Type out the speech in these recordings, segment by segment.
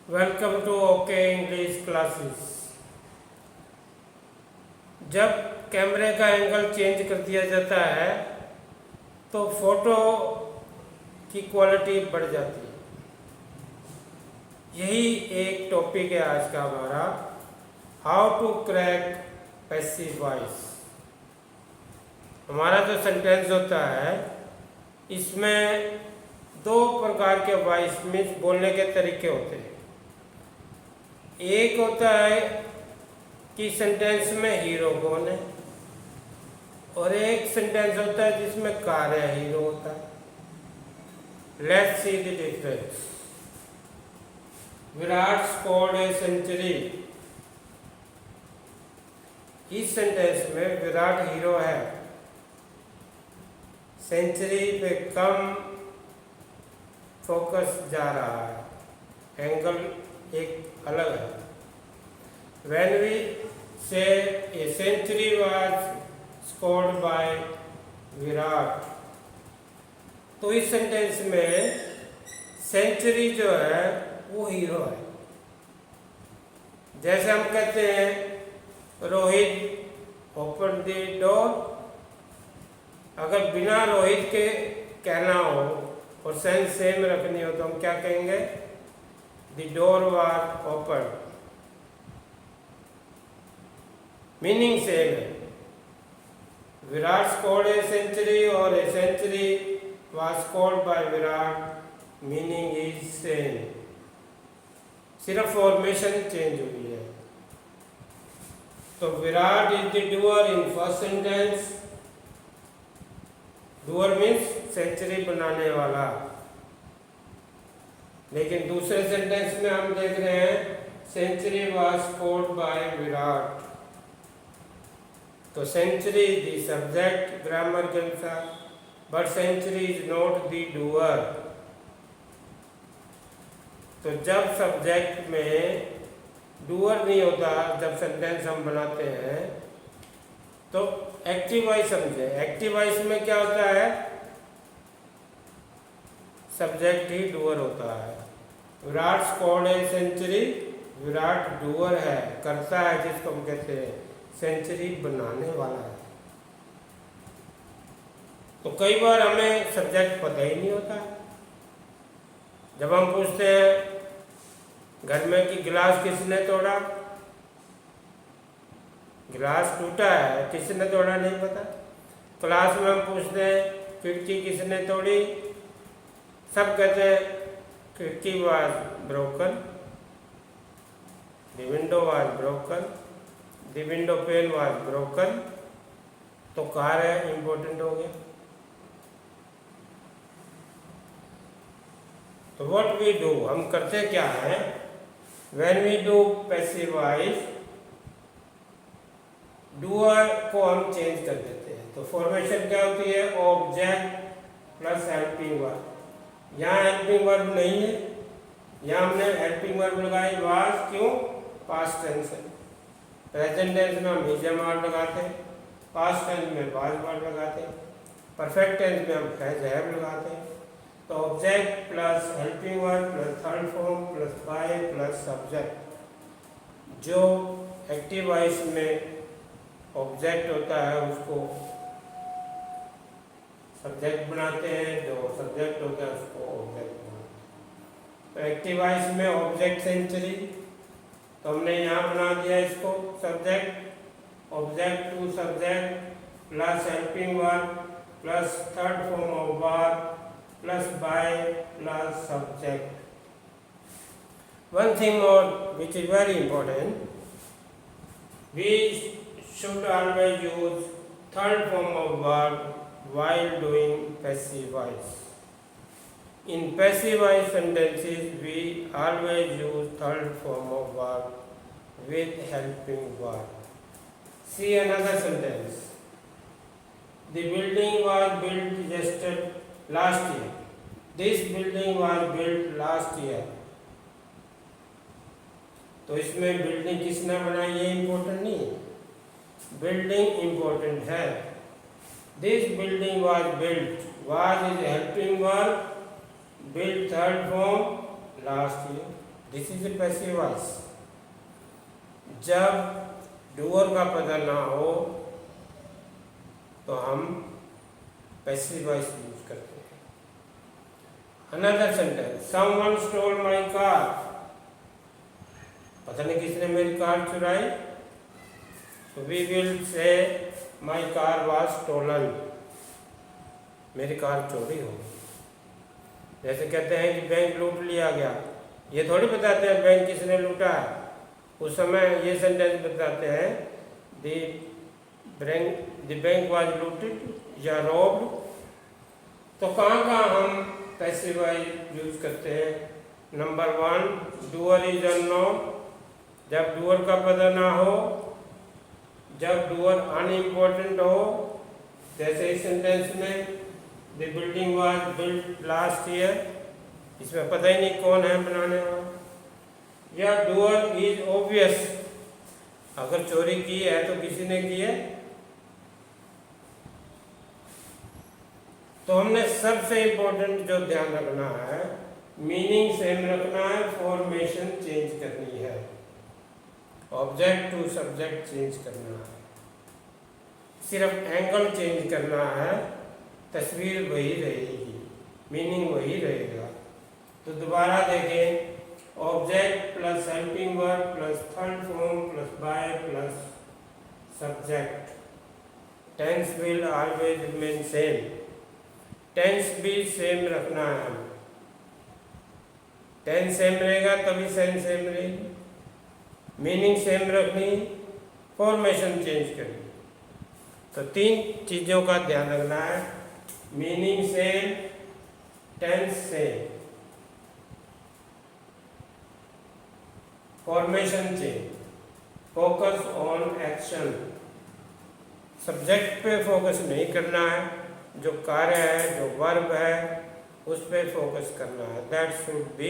Welcome to okay English classes. जब कैमरे का एंगल चेंज कर दिया जाता है तो फोटो की क्वालिटी बढ़ जाती है। यही एक टॉपिक है आज का हमारा, how to crack passive voice. हमारा जो सेंटेंस होता है इसमें दो प्रकार के वॉइस मीन्स बोलने के तरीके होते हैं। एक होता है कि सेंटेंस में हीरो कौन है, और एक सेंटेंस होता है जिसमें कार्य हीरो होता है। Let's see the difference. Virat scored a century. इस सेंटेंस में विराट हीरो है, सेंचुरी पे कम फोकस जा रहा है, एंगल एक अलग है। When we say a century was scored by Virat, तो इस सेंटेंस में सेंचुरी जो है वो हीरो है। जैसे हम कहते हैं रोहित ओपन द डोर, अगर बिना रोहित के कहना हो और सेंस सेम रखनी हो तो हम क्या कहेंगे? The door was open, meaning same है। विराट स्कोर्ड ए सेंचुरी और a century was scored by Virat, meaning is same, सिर्फ फॉर्मेशन चेंज हुई है। तो Virat is the doer in first sentence. Doer means century बनाने वाला, लेकिन दूसरे सेंटेंस में हम देख रहे हैं century was scored by Virat. तो century is the subject grammar के अनुसार, but century is not the doer. तो जब सब्जेक्ट में डूअर नहीं होता, जब सेंटेंस हम बनाते हैं तो एक्टिव वॉइस समझे। एक्टिव वॉइस में क्या होता है? सब्जेक्ट ही डूअर होता है। Virat scored a century, Virat doer है, करता है, जिसको हम कहते हैं सेंचुरी बनाने वाला है। तो कई बार हमें सब्जेक्ट पता ही नहीं होता। जब हम पूछते हैं घर में कि गिलास किसने तोड़ा, गिलास टूटा है, किसने तोड़ा नहीं पता। क्लास में हम पूछते हैं खिड़की किसने तोड़ी, सब कहते हैं खिड़की was broken, the window was broken, the window pane was broken. तो कार्य इंपॉर्टेंट हो गया। तो व्हाट वी डू, हम करते क्या है? When we do passive voice, doer को हम चेंज कर देते हैं। तो फॉर्मेशन क्या होती है? Object plus helping verb. यहाँ हेल्पिंग वर्ब नहीं है, यहाँ हमने हेल्पिंग वर्ब लगाई वाज, क्यों? पास्ट टेंस है। प्रेजेंट टेंस में हम इज वर्ब लगाते हैं, पास्ट टेंस में वाज वर्ब लगाते हैं, परफेक्ट टेंस में हम हैज हैव लगाते हैं। तो object plus helping verb plus third form plus by plus subject. जो एक्टिव वॉइस में ऑब्जेक्ट होता है उसको सब्जेक्ट बनाते हैं, जो सब्जेक्ट होता है उसको ऑब्जेक्ट बनाते हैं। तो एक्टिव वॉइस में ऑब्जेक्ट सेंचुरी, तो हमने यहाँ बना दिया इसको subject, object to subject plus helping verb plus third form of verb plus by plus subject. One thing more which is very important, we should always use third form of verb while doing passive voice. In passive voice sentences, we always use third form of verb with helping verb. See another sentence. The building was built last year. This building was built last year. तो इसमें building किसने बनाई ये important नहीं है, building important है। This building was built, was is helping verb, built third form last year, this is a passive voice. जब doer का पता ना हो तो हम पैसिव वॉइस यूज करते हैं। Another sentence, someone stole my car. पता नहीं किसने मेरी कार चुराई। तो we will say my car was stolen. मेरी कार चोरी हो गई। जैसे कहते हैं कि बैंक लूट लिया गया, ये थोड़ी बताते हैं बैंक किसने लूटा है। उस समय ये सेंटेंस बताते हैं द बैंक वाज लूटेड या रॉब्ड। तो कहाँ कहाँ हम पैसिव वॉइस यूज करते हैं? Number 1, doer is unknown. जब डूअर का पता ना हो, जब डूअर अनइम्पोर्टेंट हो, जैसे इस सेंटेंस में the building was built last year, इसमें पता ही नहीं कौन है बनाने वाला। या डूअर इज ऑब्वियस, अगर चोरी की है तो किसी ने की है। तो हमने सबसे इम्पोर्टेंट जो ध्यान रखना है, मीनिंग सेम रखना है, फॉर्मेशन चेंज करनी है, ऑब्जेक्ट टू सब्जेक्ट चेंज करना है, सिर्फ एंगल चेंज करना है, तस्वीर वही रहेगी, मीनिंग वही रहेगा। तो दोबारा देखें, object plus helping verb plus third form plus by plus subject. Tense will always remain same. Tense भी सेम रखना है हमें। टेंस सेम रहेगा तभी सेम सेम रहेगी। मीनिंग सेम रखनी, फॉर्मेशन चेंज करनी। तो 3 चीज़ों का ध्यान रखना है, meaning same, tense same, formation change, focus on action. Subject पे फोकस नहीं करना है, जो कार्य है, जो वर्ब है, उस पे फोकस करना है। That should be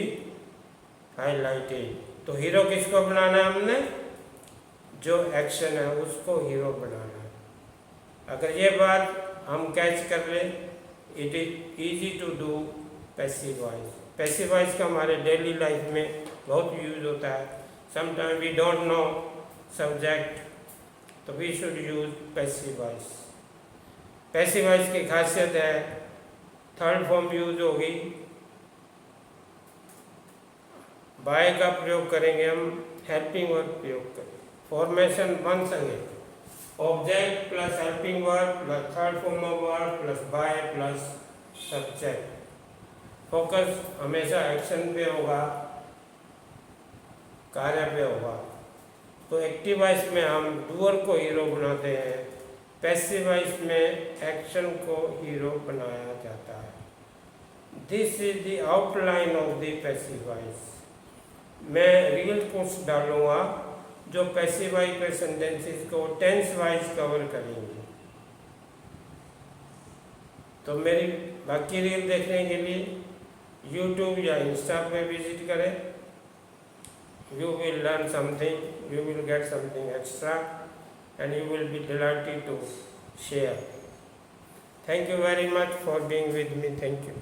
highlighted. तो हीरो किसको बनाना है हमने? जो एक्शन है उसको हीरो बनाना है। अगर ये बात हम कैच कर ले, it is easy to do passive voice. Passive voice का हमारे डेली लाइफ में बहुत यूज होता है। Sometime we don't know subject, तो we should use passive voice. Passive voice की खासियत है, थर्ड फॉर्म यूज होगी, बाय का प्रयोग करेंगे हम, हेल्पिंग वर्ब प्रयोग करेंगे। Formation once again, object plus helping verb plus third form of verb plus by plus subject. Focus हमेशा एक्शन पे होगा, कार्य पे होगा। तो एक्टिव वॉइस में हम डूअर को हीरो बनाते हैं, पैसिव वॉइस में एक्शन को हीरो बनाया जाता है। This is the outline of the passive voice. मैं रियल कोर्स डालूंगा जो पैसिव वॉइस के सेंटेंसेस को टेंस वाइज कवर करेंगे। तो मेरी बाकी रील देखने के लिए यूट्यूब या इंस्टा पे विजिट करें। You will learn something, you will get something extra, and you will be delighted to share. Thank you very much for being with me. Thank you.